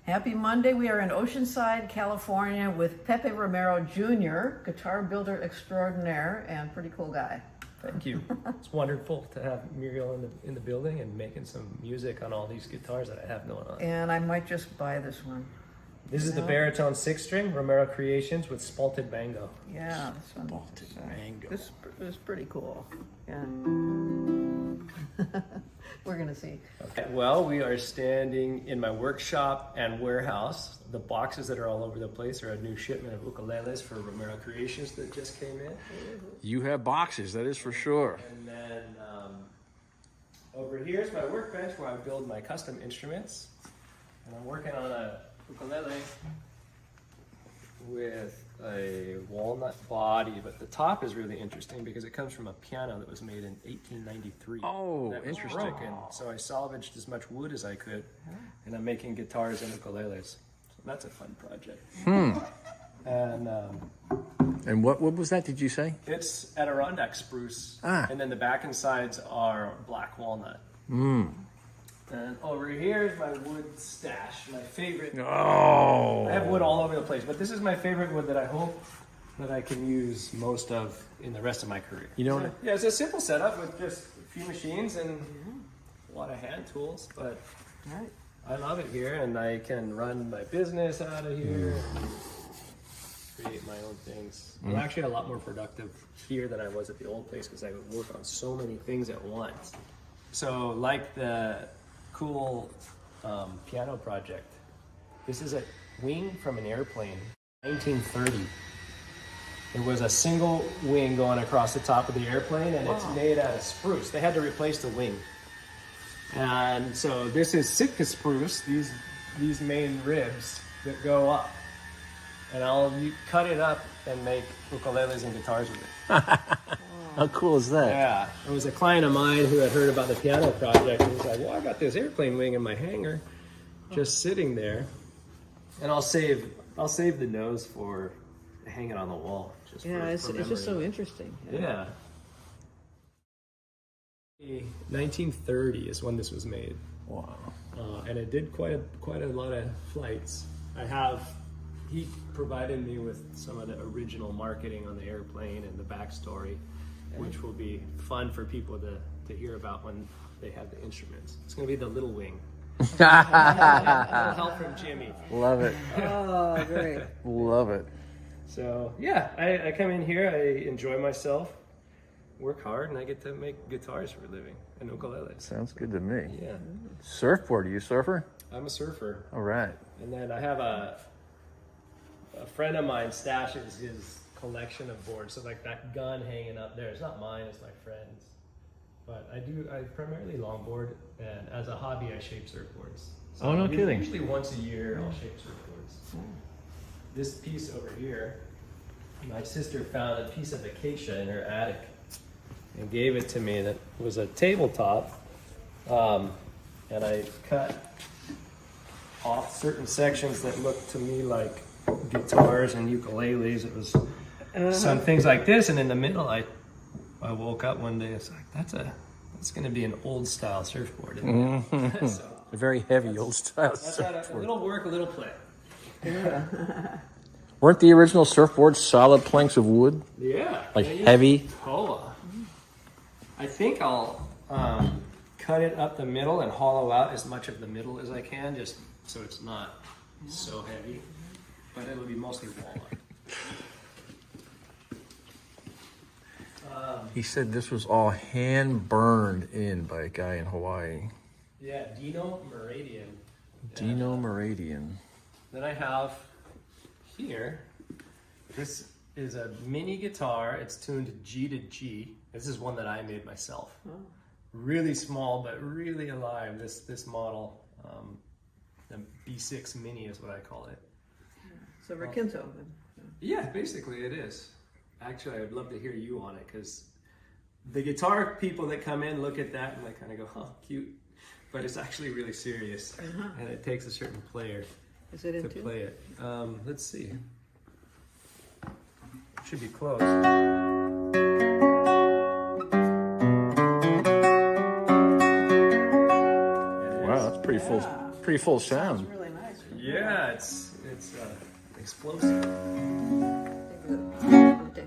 Happy Monday. We are in Oceanside, California with Pepe Romero Jr., guitar builder extraordinaire and pretty cool guy. Thank you. It's wonderful to have Muriel in the building and making some music on all these guitars that I have going on. And I might just buy this one. This is the baritone 6-string Romero Creations with spalted mango. Yeah, this one. Spalted mango. This is pretty cool. Yeah. We're gonna see. Okay. Well, we are standing in my workshop and warehouse. The boxes that are all over the place are a new shipment of ukuleles for Romero Creations that just came in. You have boxes, that is for sure. And then over here is my workbench where I build my custom instruments. And I'm working on a ukulele with a walnut body, but the top is really interesting because it comes from a piano that was made in 1893. Oh, that was interesting. broken. So I salvaged as much wood as I could, and I'm making guitars and ukuleles. So that's a fun project. And what was that, did you say? It's Adirondack spruce, Ah. and then the back and sides are black walnut. And over here is my wood stash, my favorite. Oh. I have wood all over the place, but this is my favorite wood that I hope that I can use most of in the rest of my career. You know what? Yeah, it's a simple setup with just a few machines and a lot of hand tools, but Right. I love it here, and I can run my business out of here and create my own things. I'm actually a lot more productive here than I was at the old place because I would work on so many things at once. So like the cool piano project. This is a wing from an airplane, 1930. There was a single wing going across the top of the airplane, and it's made out of spruce. They had to replace the wing. And so this is Sitka spruce, these main ribs that go up. And I'll cut it up and make ukuleles and guitars with it. How cool is that? Yeah, it was a client of mine who had heard about the piano project and was like, well, I got this airplane wing in my hangar just sitting there, and I'll save the nose for hanging on the wall. Just Yeah, it's just so memory. interesting. Yeah. 1930 is when this was made. Wow. And it did quite a lot of flights. He provided me with some of the original marketing on the airplane and the backstory, which will be fun for people to hear about when they have the instruments. It's going to be the little wing. A little help from Jimmy. Love it. Oh, great. Love it. So yeah, I come in here, I enjoy myself, work hard, and I get to make guitars for a living and ukuleles. Sounds good to me. Yeah, Surfboard, are you a surfer? I'm a surfer. All right. And then I have a friend of mine stashes his collection of boards. So like that gun hanging up there, it's not mine, it's my friend's. But I primarily longboard, and as a hobby I shape surfboards. So Oh, no kidding. Usually once a year I'll shape surfboards. This piece over here, my sister found a piece of acacia in her attic and gave it to me that was a tabletop. And I cut off certain sections that looked to me like guitars and ukuleles. It was some things like this, and in the middle I woke up one day, it's like that's gonna be an old style surfboard, isn't it? So, A very heavy old style that's how a little work, a little play. Weren't the original surfboards solid planks of wood? Yeah. Like yeah. heavy? Koa. I think I'll cut it up the middle and hollow out as much of the middle as I can, just so it's not so heavy, but it'll be mostly walnut. He said this was all hand burned in by a guy in Hawaii. Yeah, Dino Meridian. Dino Meridian. Then I have here, this is a mini guitar. It's tuned G to G. This is one that I made myself. Really small, but really alive. This model, the B6 Mini is what I call it. So Requinto. Yeah, basically it is. Actually, I would love to hear you on it, because the guitar people that come in look at that and they kind of go, "Oh, cute," but it's actually really serious, and it takes a certain player Is it to into? play it. Let's see. Should be close. Wow, that's pretty full sound. Really nice. Yeah, it's explosive. Okay.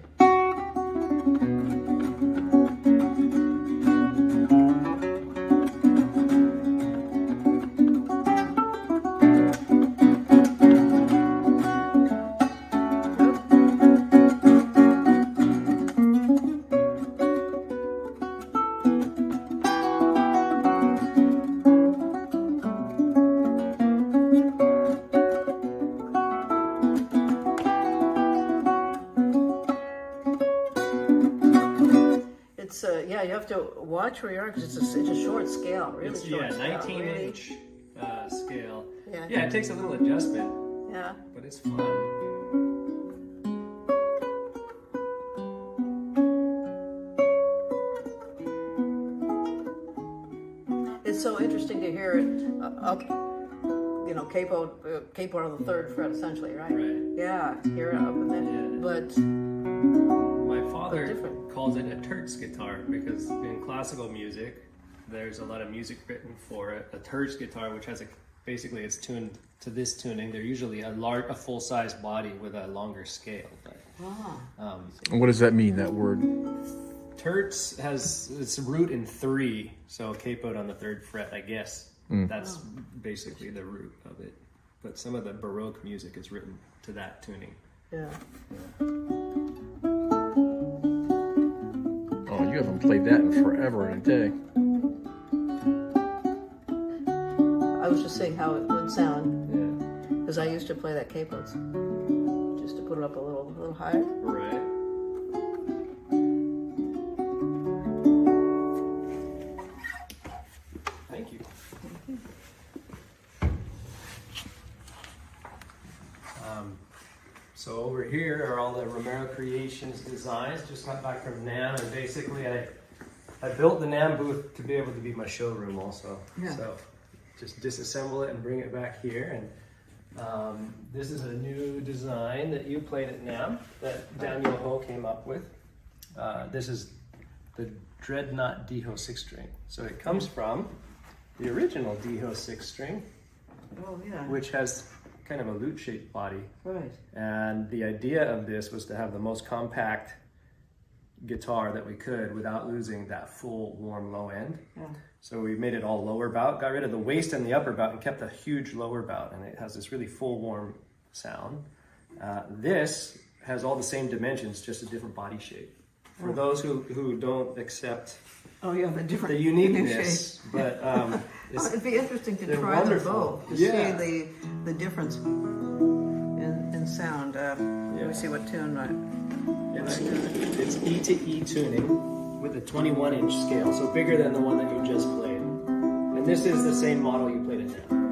It's yeah, you have to watch where you are because it's a short scale, really It's, short yeah, scale. 19 really. inch scale. Yeah. Yeah, it takes a little adjustment, Yeah. but it's fun. It's so interesting to hear it up, capo on the third fret, essentially, right? Right. Yeah, hear it up and then, Yeah. but My father different. calls it a terz guitar because in classical music, there's a lot of music written for it. A terz guitar, which has basically it's tuned to this tuning. They're usually a full-size body with a longer scale. But, What does that mean, that word? terz has its root in 3, so capoed on the 3rd fret, I guess. That's basically the root of it. But some of the Baroque music is written to that tuning. yeah. Oh, you haven't played that in forever and a day. I was just saying how it would sound Yeah. because I used to play that capos just to put it up a little higher. Right. Thank you. So over here are all the Romero Creations designs. Just got back from NAMM, and basically I built the NAMM booth to be able to be my showroom also. Yeah. So just disassemble it and bring it back here. And this is a new design that you played at NAMM that Daniel Ho came up with. This is the Dreadnought D-Ho 6-string. So it comes from the original D-Ho 6-string, Oh yeah. which has kind of a lute-shaped body. Right. And the idea of this was to have the most compact guitar that we could without losing that full warm low end. Yeah. So we made it all lower bout, got rid of the waist and the upper bout and kept a huge lower bout, and it has this really full warm sound. This has all the same dimensions, just a different body shape. For those who don't accept Oh yeah, the different the uniqueness, but it'd be interesting to they're try wonderful. them both to Yeah. see the difference in sound. Let Yeah. me see what tune. It's E to E tuning with a 21-inch scale, so bigger than the one that you just played. And this is the same model you played it now.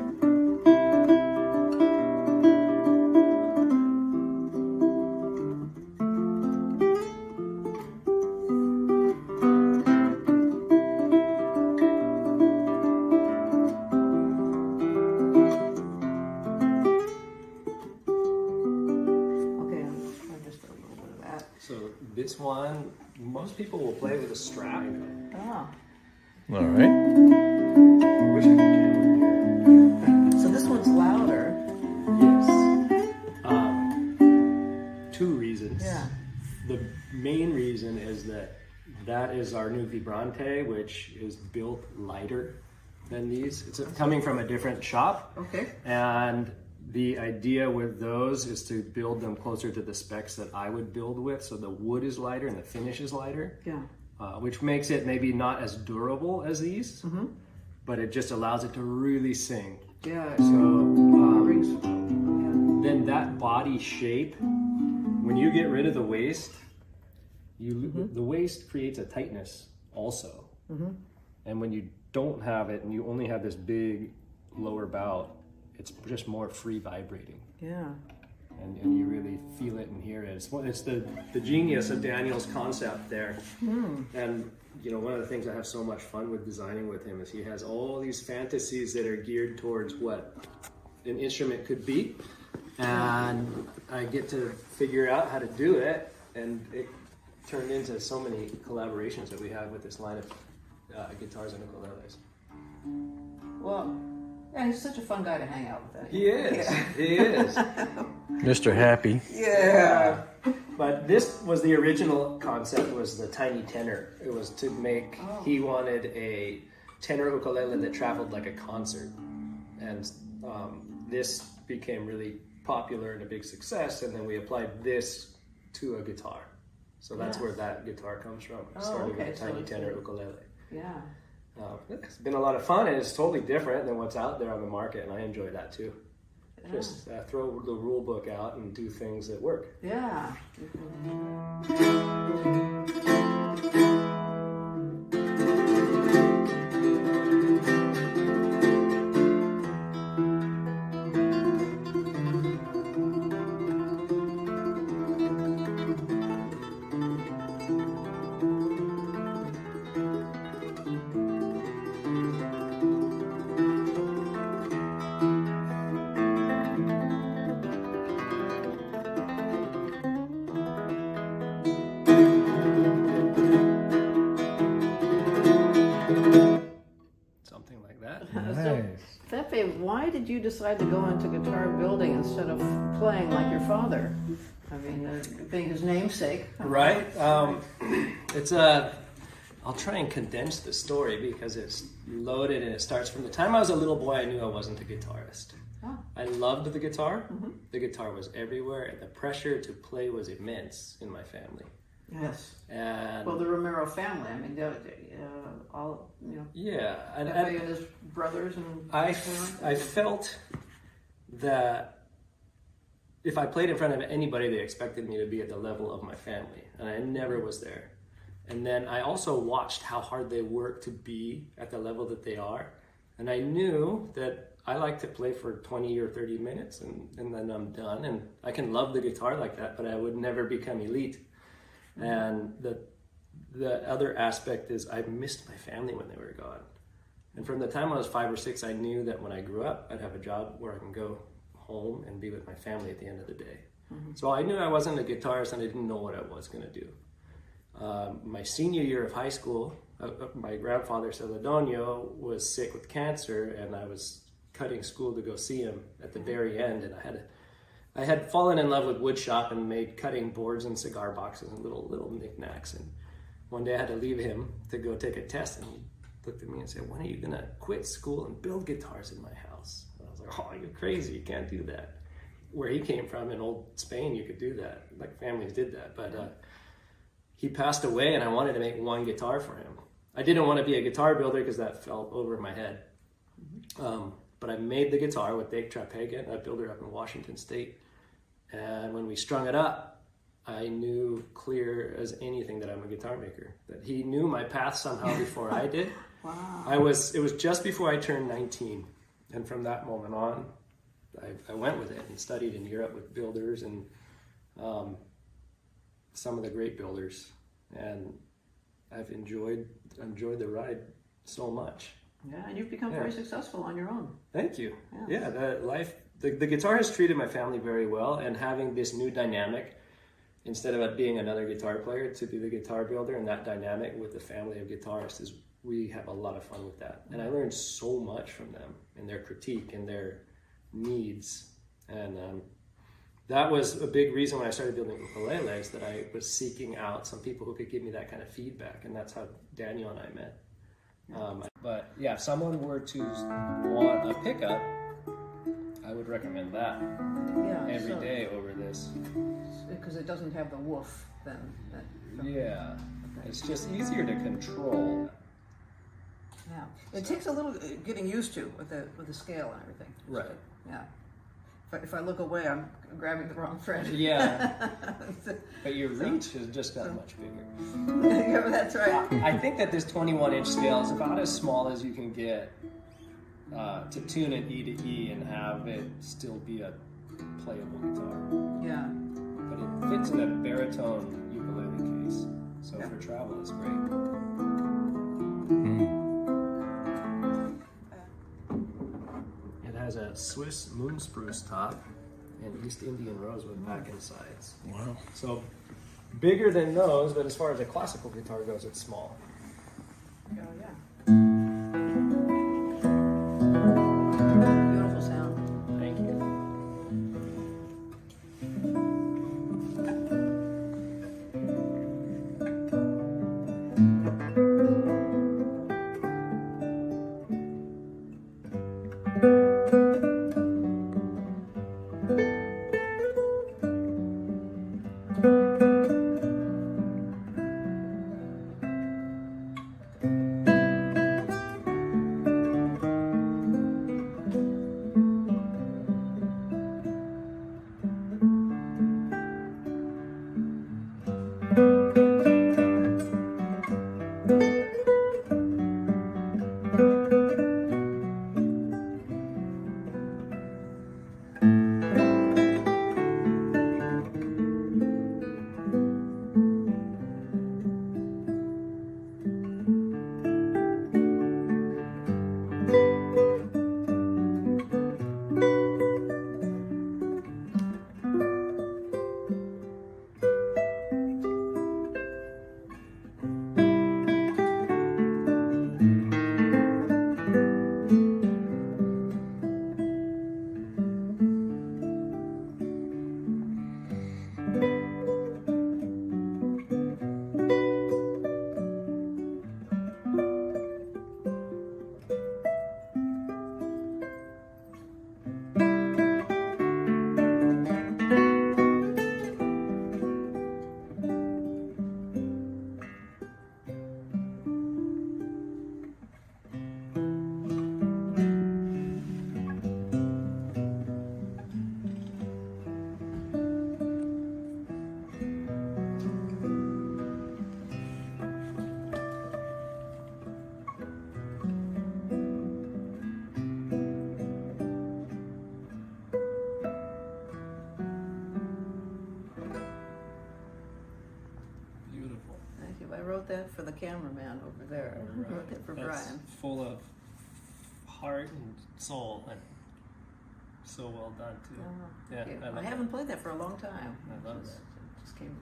Okay, I'll just do a little bit of that. So this one, most people will play with a strap. Ah, All right. I wish I could jam it so this one's louder. here. Yes. 2 reasons. Yeah. The main reason is that is our new Vibrante, which is built lighter than these. It's coming from a different shop. Okay. And the idea with those is to build them closer to the specs that I would build with. So the wood is lighter and the finish is lighter, Yeah. which makes it maybe not as durable as these, but it just allows it to really sing. Yeah. So Rings. then that body shape, when you get rid of the waist, the waist creates a tightness also. And when you don't have it and you only have this big lower bout, it's just more free vibrating. Yeah. And you really feel it and hear it. It's the genius of Daniel's concept there. And one of the things I have so much fun with designing with him is he has all these fantasies that are geared towards what an instrument could be. And I get to figure out how to do it, and it turned into so many collaborations that we have with this line of guitars and ukuleles. Well, Yeah, he's such a fun guy to hang out with. He is. He is. Mr. Happy. Yeah. But this was the original concept, was the tiny tenor. It was to make, he wanted a tenor ukulele that traveled like a concert. And this became really popular and a big success, and then we applied this to a guitar. So that's where that guitar comes from. It started with a tiny tenor ukulele. Yeah. It's been a lot of fun, and it's totally different than what's out there on the market, and I enjoy that too. Just throw the rule book out and do things that work. Yeah. Something like that. So, Pepe, why did you decide to go into guitar building instead of playing like your father? I mean, being his namesake. Right. I'll try and condense the story because it's loaded, and it starts from the time I was a little boy. I knew I wasn't a guitarist. Oh. I loved the guitar. The guitar was everywhere, and the pressure to play was immense in my family. Yes. And Well, the Romero family. I mean, all yeah, Pepe and his brothers and. I felt that if I played in front of anybody, they expected me to be at the level of my family, and I never was there. And then I also watched how hard they work to be at the level that they are, and I knew that I like to play for 20 or 30 minutes, and then I'm done. And I can love the guitar like that, but I would never become elite. And the other aspect is I missed my family when they were gone. And from the time I was 5 or 6, I knew that when I grew up, I'd have a job where I can go home and be with my family at the end of the day. So I knew I wasn't a guitarist, and I didn't know what I was going to do. My senior year of high school, my grandfather, Salvaged, was sick with cancer, and I was cutting school to go see him at the very end, and I had fallen in love with wood shop and made cutting boards and cigar boxes and little knickknacks. And one day I had to leave him to go take a test, and he looked at me and said, "When are you gonna quit school and build guitars in my house?" And I was like, "Oh, you're crazy, you can't do that." Where he came from in old Spain, you could do that, like families did that. But he passed away, and I wanted to make one guitar for him. I didn't want to be a guitar builder because that fell over my head. But I made the guitar with Dave Trapegan, a builder up in Washington State. And when we strung it up, I knew clear as anything that I'm a guitar maker. That he knew my path somehow before I did. Wow. It was just before I turned 19. And from that moment on, I went with it and studied in Europe with builders and some of the great builders. And I've enjoyed the ride so much. Yeah, and you've become very successful on your own. Thank you. Yes. Yeah, the guitar has treated my family very well, and having this new dynamic, instead of it being another guitar player, to be the guitar builder, and that dynamic with the family of guitarists, we have a lot of fun with that. And I learned so much from them and their critique and their needs. And that was a big reason when I started building ukuleles, that I was seeking out some people who could give me that kind of feedback, and that's how Daniel and I met. But yeah, if someone were to want a pickup, I would recommend that every day over this. Because it doesn't have the woof then. Yeah, it's just easier to control. Yeah, it takes a little getting used to with the scale and everything. Right. Yeah. If I look away, I'm grabbing the wrong fret. Yeah. But your reach has just gotten much bigger. Yeah, that's right. I think that this 21-inch scale is about as small as you can get to tune it E to E and have it still be a playable guitar. Yeah. But it fits in a baritone ukulele case, so for travel it's great. It has a Swiss moon spruce top and East Indian rosewood back and sides. Wow. So bigger than those, but as far as a classical guitar goes, it's small. Oh, yeah. wrote that for the cameraman over there. I wrote that for That's Brian. full of heart and soul, and so well done too. Thank you. I love I haven't played that for a long time. I love that. It just came.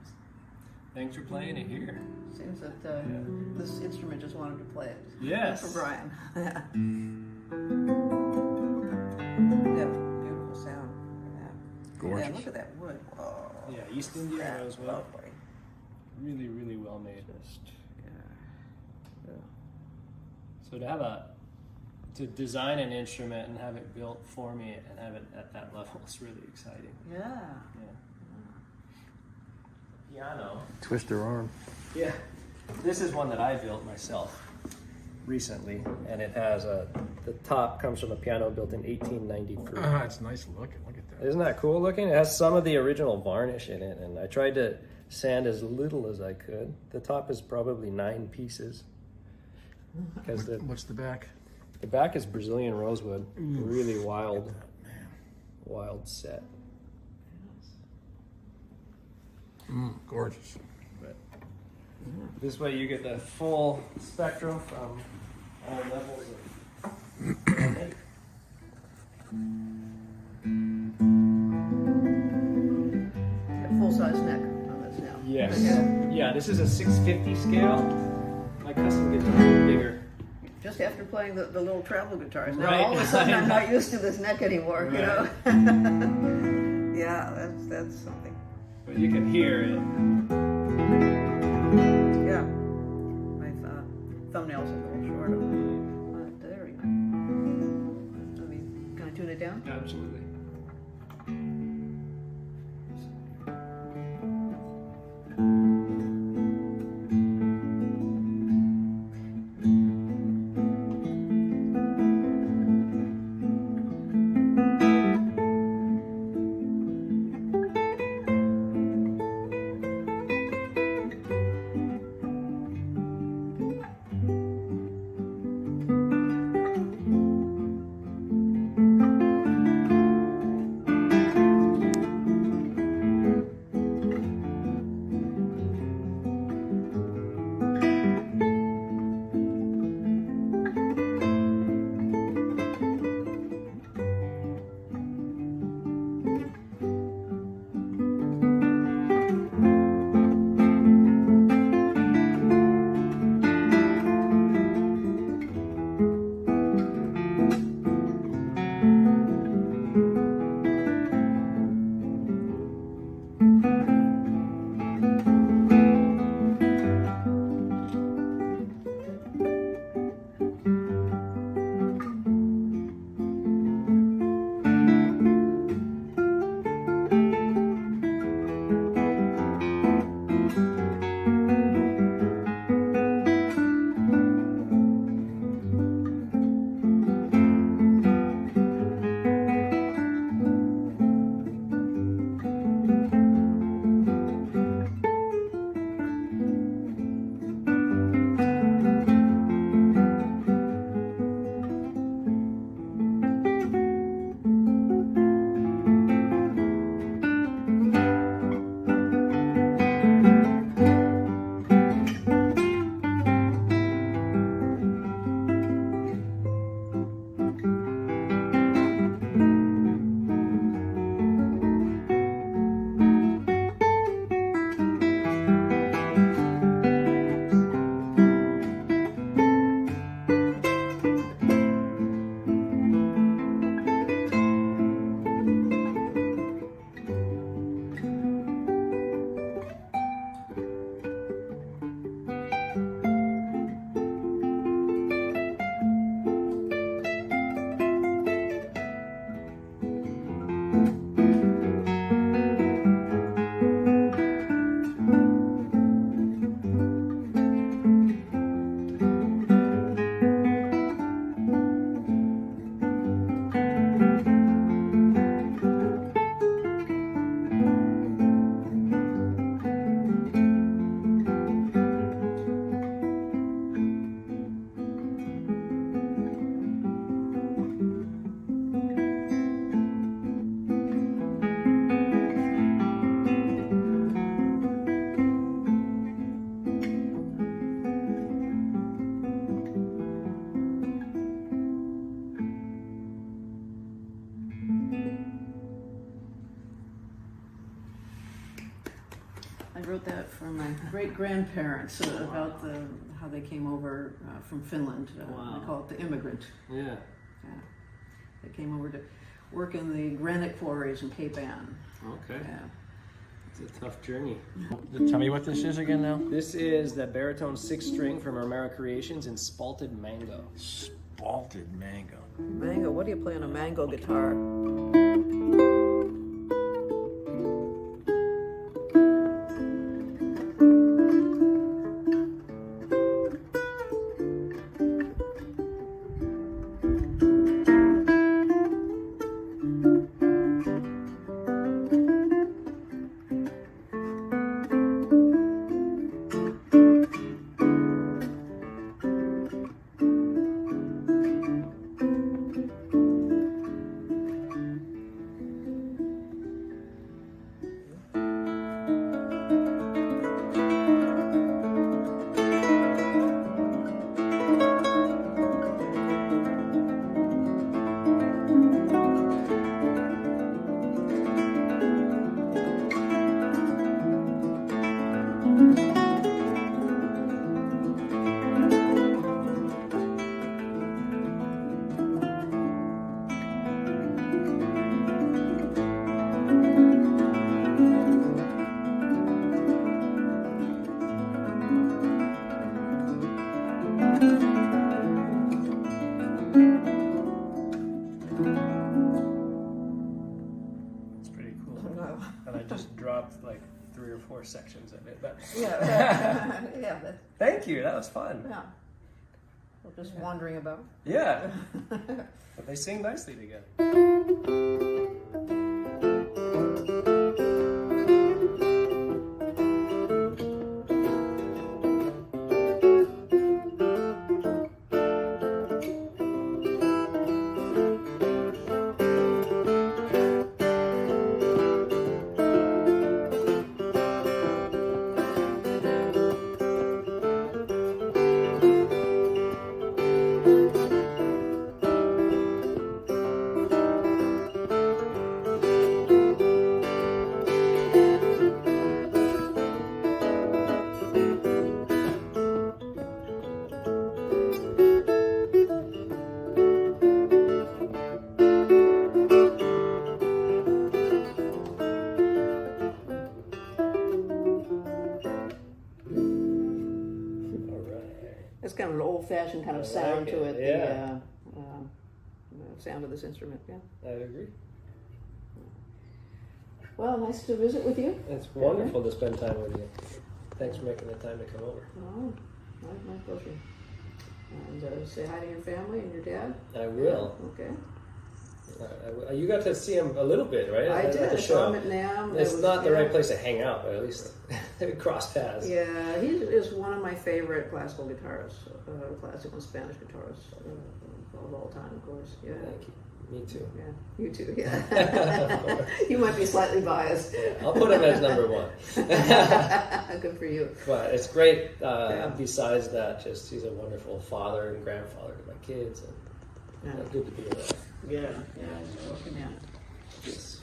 Thanks for playing it here. Seems that this instrument just wanted to play it. Yes. For Brian. Yeah, beautiful sound. Yeah. Gorgeous. Yeah, look at that wood. Oh, Yeah, East India that's Rosewood. lovely. Really, really well made. Yeah. So to design an instrument and have it built for me and have it at that level is really exciting. Yeah. Piano. Twist her arm. Yeah. This is one that I built myself recently, and it has the top comes from a piano built in 1893. It's nice looking. Look at that. Isn't that cool looking? It has some of the original varnish in it, and I tried to sand as little as I could. The top is probably 9 pieces. Because What's the back? the back is Brazilian rosewood. Really wild set. Gorgeous. But this way you get the full spectrum from all levels of Full-size neck on this now. Yes. Yeah. Yeah, this is a 650 scale. My custom guitar is bigger. Just after playing the little travel guitars. Now Right. all of a sudden I'm not used to this neck anymore, you know? Yeah, that's something. But you can hear it. Yeah. My thumbnails are a little short on it. There we go. I mean, can I tune it down? Absolutely. I wrote that for my great grandparents about how they came over from Finland. Wow. They call it the immigrant. Yeah. They came over to work in the granite quarries in Cape Ann. Okay. Yeah. It's a tough journey. Tell me what this is again now. This is the baritone 6-string from Romero Creations in Spalted Mango. Spalted mango. Mango, what do you play on a mango guitar? And I just dropped like 3 or 4 sections of it. But Yeah, yeah, thank you. That was fun. yeah. Well, just wandering about. Yeah. But they sing nicely together. It's kind of an old-fashioned kind of sound like to it, it. yeah. The sound of this instrument. Yeah. I agree. Well, nice to visit with you. It's wonderful to spend time with you. Thanks for making the time to come over. Oh, my pleasure. And say hi to your family and your dad. I will. Okay. You got to see him a little bit, right? I At did. the I show. saw him at NAMM. It's not the right place to hang out, but at least we cross paths. Yeah, he is one of my favorite classical guitarists, classical and Spanish guitarists of all time, of course. Yeah. Thank you. Me too. Yeah, you too. Yeah. You might be slightly biased. I'll put him as number 1. Good for you. But it's great. Besides that, just he's a wonderful father and grandfather to my kids, and good to be around. Yeah. Welcome in. Yes.